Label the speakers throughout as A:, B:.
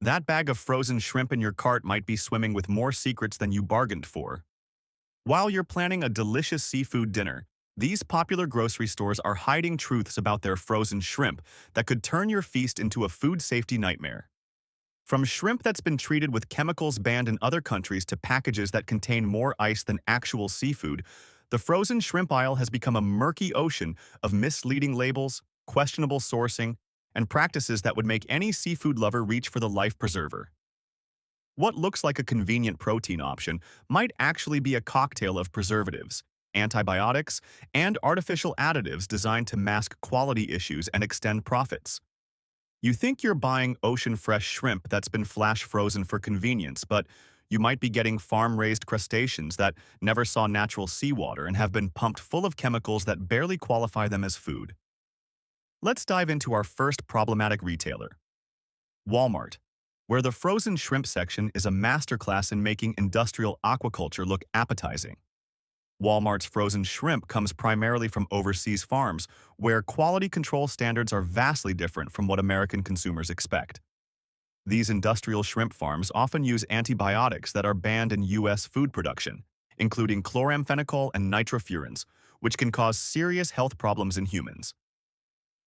A: That bag of frozen shrimp in your cart might be swimming with more secrets than you bargained for. While you're planning a delicious seafood dinner, these popular grocery stores are hiding truths about their frozen shrimp that could turn your feast into a food safety nightmare. From shrimp that's been treated with chemicals banned in other countries to packages that contain more ice than actual seafood, the frozen shrimp aisle has become a murky ocean of misleading labels, questionable sourcing, and practices that would make any seafood lover reach for the life preserver. What looks like a convenient protein option might actually be a cocktail of preservatives, antibiotics, and artificial additives designed to mask quality issues and extend profits. You think you're buying ocean-fresh shrimp that's been flash frozen for convenience, but you might be getting farm-raised crustaceans that never saw natural seawater and have been pumped full of chemicals that barely qualify them as food. Let's dive into our first problematic retailer, Walmart, where the frozen shrimp section is a masterclass in making industrial aquaculture look appetizing. Walmart's frozen shrimp comes primarily from overseas farms, where quality control standards are vastly different from what American consumers expect. These industrial shrimp farms often use antibiotics that are banned in U.S. food production, including chloramphenicol and nitrofurans, which can cause serious health problems in humans.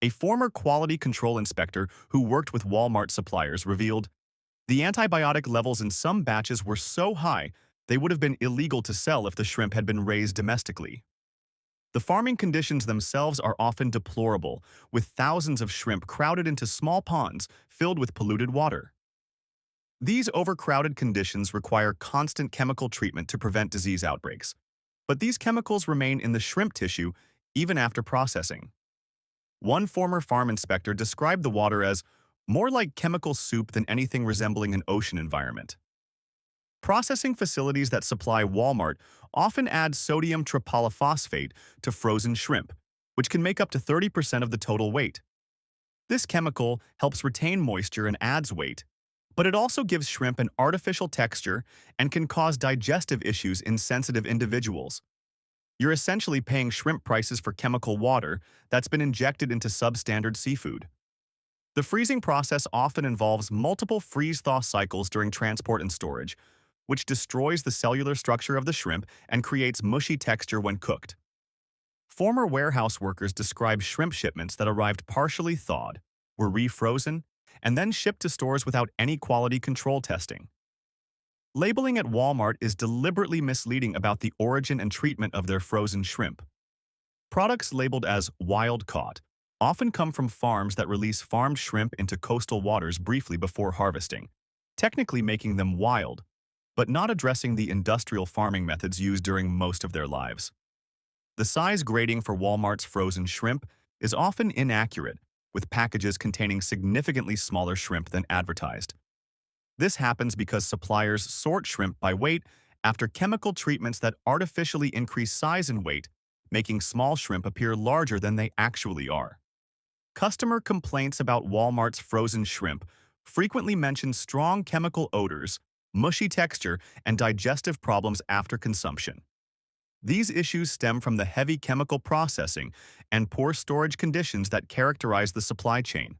A: A former quality control inspector who worked with Walmart suppliers revealed the antibiotic levels in some batches were so high they would have been illegal to sell if the shrimp had been raised domestically. The farming conditions themselves are often deplorable, with thousands of shrimp crowded into small ponds filled with polluted water. These overcrowded conditions require constant chemical treatment to prevent disease outbreaks, but these chemicals remain in the shrimp tissue even after processing. One former farm inspector described the water as more like chemical soup than anything resembling an ocean environment. Processing facilities that supply Walmart often add sodium tripolyphosphate to frozen shrimp, which can make up to 30% of the total weight. This chemical helps retain moisture and adds weight, but it also gives shrimp an artificial texture and can cause digestive issues in sensitive individuals. You're essentially paying shrimp prices for chemical water that's been injected into substandard seafood. The freezing process often involves multiple freeze-thaw cycles during transport and storage, which destroys the cellular structure of the shrimp and creates mushy texture when cooked. Former warehouse workers describe shrimp shipments that arrived partially thawed, were refrozen, and then shipped to stores without any quality control testing. Labeling at Walmart is deliberately misleading about the origin and treatment of their frozen shrimp. Products labeled as wild-caught often come from farms that release farmed shrimp into coastal waters briefly before harvesting, technically making them wild, but not addressing the industrial farming methods used during most of their lives. The size grading for Walmart's frozen shrimp is often inaccurate, with packages containing significantly smaller shrimp than advertised. This happens because suppliers sort shrimp by weight after chemical treatments that artificially increase size and weight, making small shrimp appear larger than they actually are. Customer complaints about Walmart's frozen shrimp frequently mention strong chemical odors, mushy texture, and digestive problems after consumption. These issues stem from the heavy chemical processing and poor storage conditions that characterize the supply chain.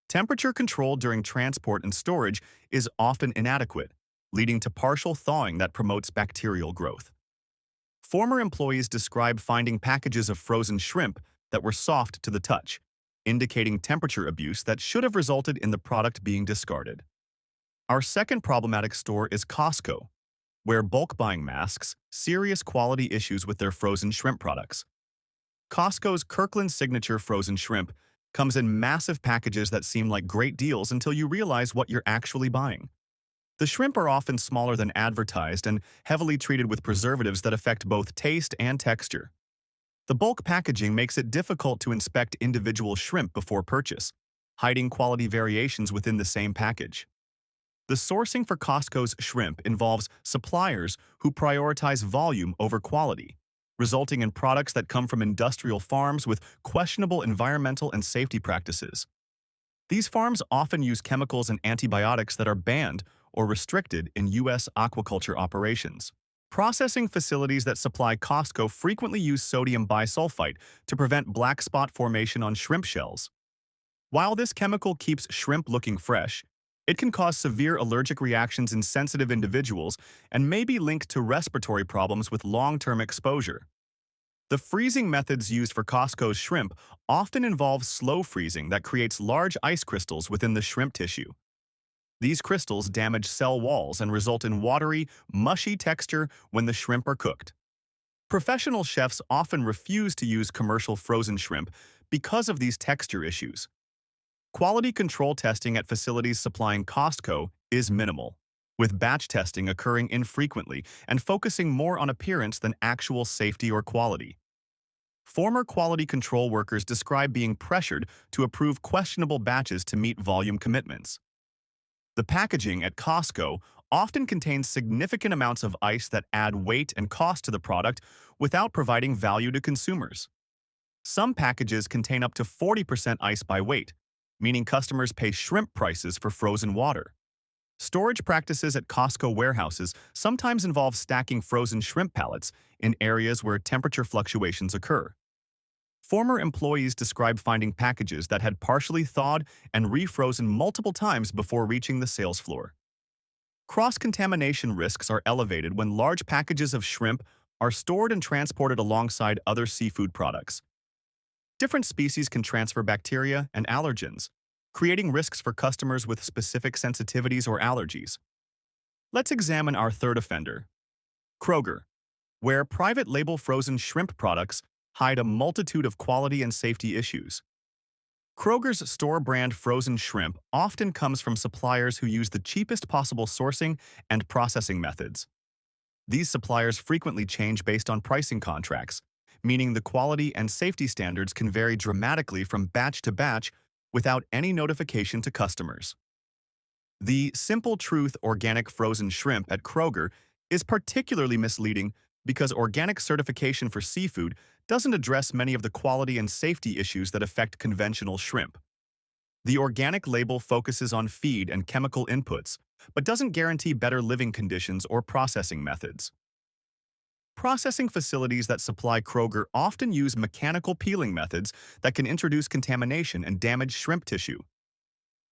A: Temperature control during transport and storage is often inadequate, leading to partial thawing that promotes bacterial growth. Former employees describe finding packages of frozen shrimp that were soft to the touch, indicating temperature abuse that should have resulted in the product being discarded. Our second problematic store is Costco, where bulk buying masks serious quality issues with their frozen shrimp products. Costco's Kirkland Signature frozen shrimp comes in massive packages that seem like great deals until you realize what you're actually buying. The shrimp are often smaller than advertised and heavily treated with preservatives that affect both taste and texture. The bulk packaging makes it difficult to inspect individual shrimp before purchase, hiding quality variations within the same package. The sourcing for Costco's shrimp involves suppliers who prioritize volume over quality, resulting in products that come from industrial farms with questionable environmental and safety practices. These farms often use chemicals and antibiotics that are banned or restricted in U.S. aquaculture operations. Processing facilities that supply Costco frequently use sodium bisulfite to prevent black spot formation on shrimp shells. While this chemical keeps shrimp looking fresh, It can cause severe allergic reactions in sensitive individuals and may be linked to respiratory problems with long-term exposure. The freezing methods used for Costco's shrimp often involve slow freezing that creates large ice crystals within the shrimp tissue. These crystals damage cell walls and result in watery, mushy texture when the shrimp are cooked. Professional chefs often refuse to use commercial frozen shrimp because of these texture issues. Quality control testing at facilities supplying Costco is minimal, with batch testing occurring infrequently and focusing more on appearance than actual safety or quality. Former quality control workers describe being pressured to approve questionable batches to meet volume commitments. The packaging at Costco often contains significant amounts of ice that add weight and cost to the product without providing value to consumers. Some packages contain up to 40% ice by weight, meaning customers pay shrimp prices for frozen water. Storage practices at Costco warehouses sometimes involve stacking frozen shrimp pallets in areas where temperature fluctuations occur. Former employees describe finding packages that had partially thawed and refrozen multiple times before reaching the sales floor. Cross-contamination risks are elevated when large packages of shrimp are stored and transported alongside other seafood products. Different species can transfer bacteria and allergens, creating risks for customers with specific sensitivities or allergies. Let's examine our third offender, Kroger, where private label frozen shrimp products hide a multitude of quality and safety issues. Kroger's store-brand frozen shrimp often comes from suppliers who use the cheapest possible sourcing and processing methods. These suppliers frequently change based on pricing contracts, meaning the quality and safety standards can vary dramatically from batch to batch without any notification to customers. The Simple Truth organic frozen shrimp at Kroger is particularly misleading because organic certification for seafood doesn't address many of the quality and safety issues that affect conventional shrimp. The organic label focuses on feed and chemical inputs, but doesn't guarantee better living conditions or processing methods. Processing facilities that supply Kroger often use mechanical peeling methods that can introduce contamination and damage shrimp tissue.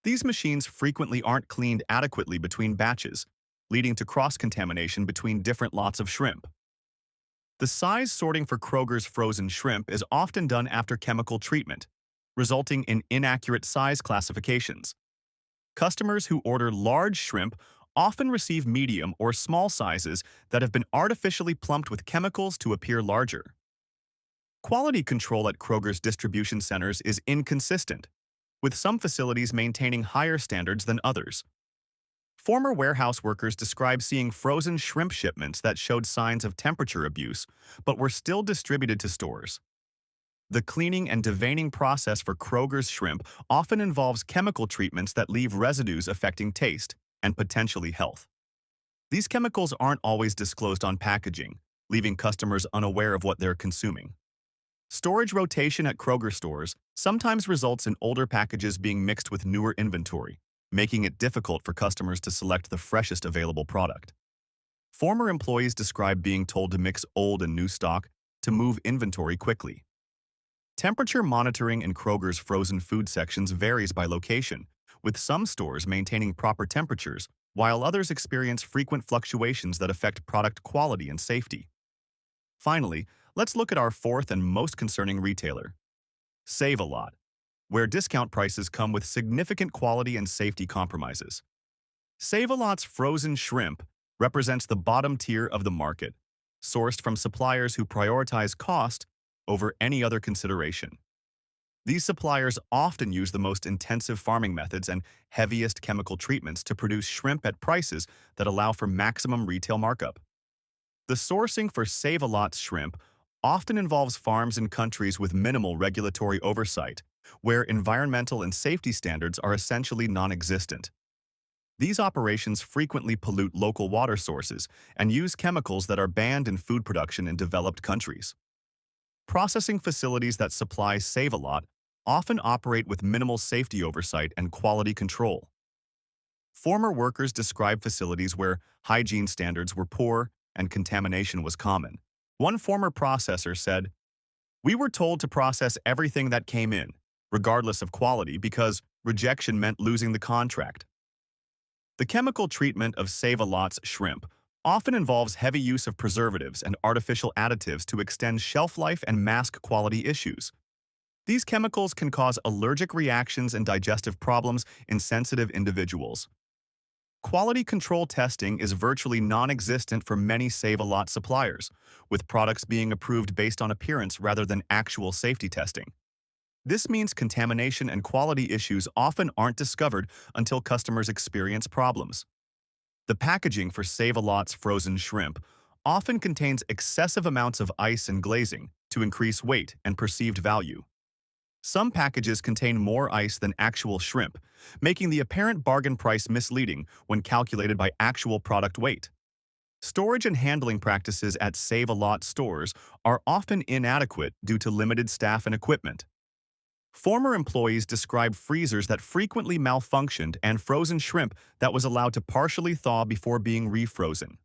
A: These machines frequently aren't cleaned adequately between batches, leading to cross-contamination between different lots of shrimp. The size sorting for Kroger's frozen shrimp is often done after chemical treatment, resulting in inaccurate size classifications. Customers who order large shrimp often receive medium or small sizes that have been artificially plumped with chemicals to appear larger. Quality control at Kroger's distribution centers is inconsistent, with some facilities maintaining higher standards than others. Former warehouse workers describe seeing frozen shrimp shipments that showed signs of temperature abuse, but were still distributed to stores. The cleaning and deveining process for Kroger's shrimp often involves chemical treatments that leave residues affecting taste and potentially health. These chemicals aren't always disclosed on packaging, leaving customers unaware of what they're consuming. Storage rotation at Kroger stores sometimes results in older packages being mixed with newer inventory, making it difficult for customers to select the freshest available product. Former employees describe being told to mix old and new stock to move inventory quickly. Temperature monitoring in Kroger's frozen food sections varies by location, with some stores maintaining proper temperatures, while others experience frequent fluctuations that affect product quality and safety. Finally, let's look at our fourth and most concerning retailer, Save-A-Lot, where discount prices come with significant quality and safety compromises. Save-A-Lot's frozen shrimp represents the bottom tier of the market, sourced from suppliers who prioritize cost over any other consideration. These suppliers often use the most intensive farming methods and heaviest chemical treatments to produce shrimp at prices that allow for maximum retail markup. The sourcing for Save-A-Lot's shrimp often involves farms in countries with minimal regulatory oversight, where environmental and safety standards are essentially non-existent. These operations frequently pollute local water sources and use chemicals that are banned in food production in developed countries. Processing facilities that supply Save-A-Lot often operate with minimal safety oversight and quality control. Former workers describe facilities where hygiene standards were poor and contamination was common. One former processor said, "We were told to process everything that came in, regardless of quality, because rejection meant losing the contract." The chemical treatment of Save-A-Lot's shrimp often involves heavy use of preservatives and artificial additives to extend shelf life and mask quality issues. These chemicals can cause allergic reactions and digestive problems in sensitive individuals. Quality control testing is virtually non-existent for many Save-A-Lot suppliers, with products being approved based on appearance rather than actual safety testing. This means contamination and quality issues often aren't discovered until customers experience problems. The packaging for Save-A-Lot's frozen shrimp often contains excessive amounts of ice and glazing to increase weight and perceived value. Some packages contain more ice than actual shrimp, making the apparent bargain price misleading when calculated by actual product weight. Storage and handling practices at Save-A-Lot stores are often inadequate due to limited staff and equipment. Former employees describe freezers that frequently malfunctioned and frozen shrimp that was allowed to partially thaw before being refrozen.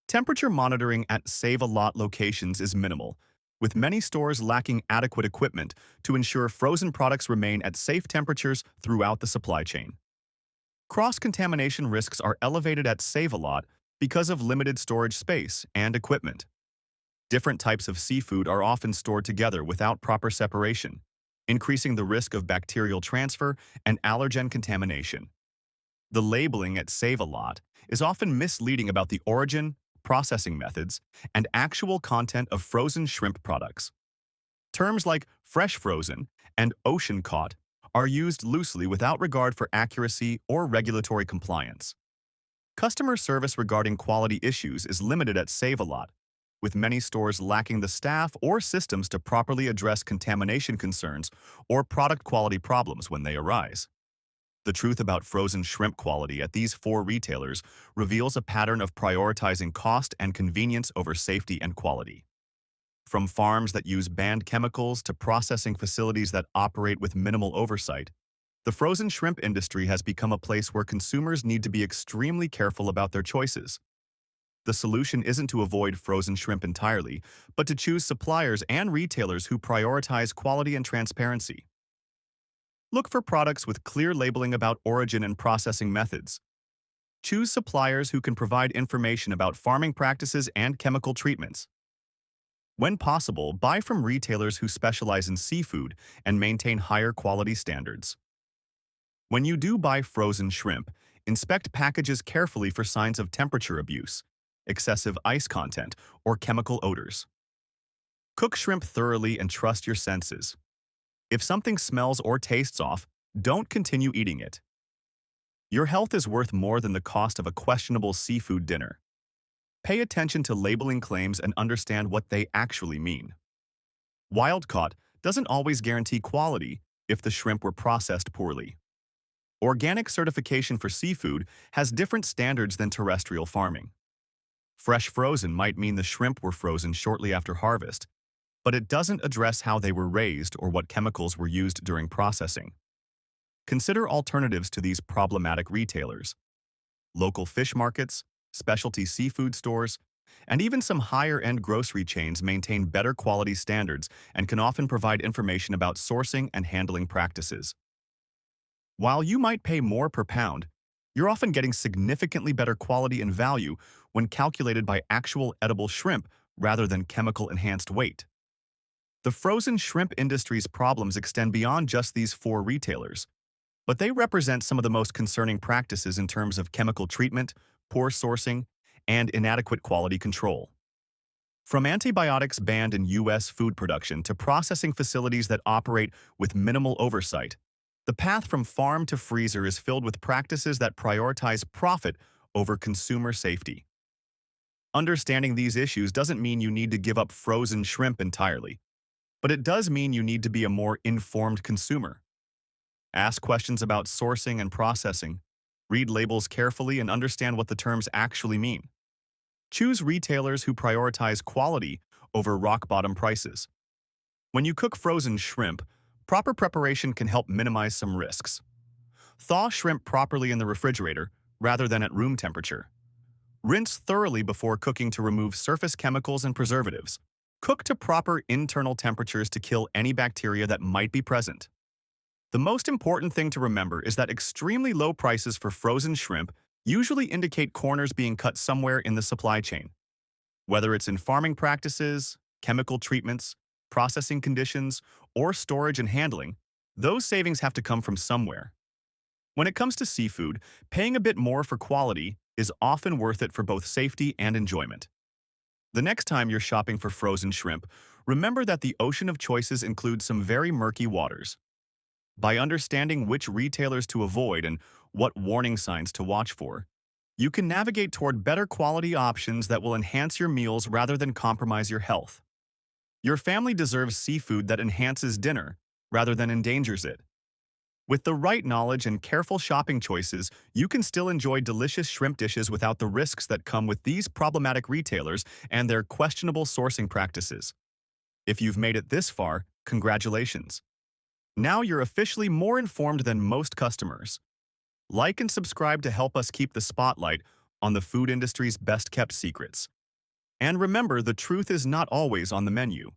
A: Temperature monitoring at Save-A-Lot locations is minimal, with many stores lacking adequate equipment to ensure frozen products remain at safe temperatures throughout the supply chain. Cross-contamination risks are elevated at Save-A-Lot because of limited storage space and equipment. Different types of seafood are often stored together without proper separation, increasing the risk of bacterial transfer and allergen contamination. The labeling at Save-A-Lot is often misleading about the origin, processing methods, and actual content of frozen shrimp products. Terms like fresh frozen and ocean caught are used loosely without regard for accuracy or regulatory compliance. Customer service regarding quality issues is limited at Save-A-Lot, with many stores lacking the staff or systems to properly address contamination concerns or product quality problems when they arise. The truth about frozen shrimp quality at these four retailers reveals a pattern of prioritizing cost and convenience over safety and quality. From farms that use banned chemicals to processing facilities that operate with minimal oversight, the frozen shrimp industry has become a place where consumers need to be extremely careful about their choices. The solution isn't to avoid frozen shrimp entirely, but to choose suppliers and retailers who prioritize quality and transparency. Look for products with clear labeling about origin and processing methods. Choose suppliers who can provide information about farming practices and chemical treatments. When possible, buy from retailers who specialize in seafood and maintain higher quality standards. When you do buy frozen shrimp, inspect packages carefully for signs of temperature abuse, excessive ice content, or chemical odors. Cook shrimp thoroughly and trust your senses. If something smells or tastes off, don't continue eating it. Your health is worth more than the cost of a questionable seafood dinner. Pay attention to labeling claims and understand what they actually mean. Wild-caught doesn't always guarantee quality if the shrimp were processed poorly. Organic certification for seafood has different standards than terrestrial farming. Fresh frozen might mean the shrimp were frozen shortly after harvest, but it doesn't address how they were raised or what chemicals were used during processing. Consider alternatives to these problematic retailers. Local fish markets, specialty seafood stores, and even some higher-end grocery chains maintain better quality standards and can often provide information about sourcing and handling practices. While you might pay more per pound, you're often getting significantly better quality and value when calculated by actual edible shrimp rather than chemical-enhanced weight. The frozen shrimp industry's problems extend beyond just these four retailers, but they represent some of the most concerning practices in terms of chemical treatment, poor sourcing, and inadequate quality control. From antibiotics banned in U.S. food production to processing facilities that operate with minimal oversight, the path from farm to freezer is filled with practices that prioritize profit over consumer safety. Understanding these issues doesn't mean you need to give up frozen shrimp entirely, but it does mean you need to be a more informed consumer. Ask questions about sourcing and processing, read labels carefully, and understand what the terms actually mean. Choose retailers who prioritize quality over rock-bottom prices. When you cook frozen shrimp, proper preparation can help minimize some risks. Thaw shrimp properly in the refrigerator rather than at room temperature. Rinse thoroughly before cooking to remove surface chemicals and preservatives. Cook to proper internal temperatures to kill any bacteria that might be present. The most important thing to remember is that extremely low prices for frozen shrimp usually indicate corners being cut somewhere in the supply chain. Whether it's in farming practices, chemical treatments, processing conditions, or storage and handling, those savings have to come from somewhere. When it comes to seafood, paying a bit more for quality is often worth it for both safety and enjoyment. The next time you're shopping for frozen shrimp, remember that the ocean of choices includes some very murky waters. By understanding which retailers to avoid and what warning signs to watch for, you can navigate toward better quality options that will enhance your meals rather than compromise your health. Your family deserves seafood that enhances dinner rather than endangers it. With the right knowledge and careful shopping choices, you can still enjoy delicious shrimp dishes without the risks that come with these problematic retailers and their questionable sourcing practices. If you've made it this far, congratulations. Now you're officially more informed than most customers. Like and subscribe to help us keep the spotlight on the food industry's best-kept secrets. And remember, the truth is not always on the menu.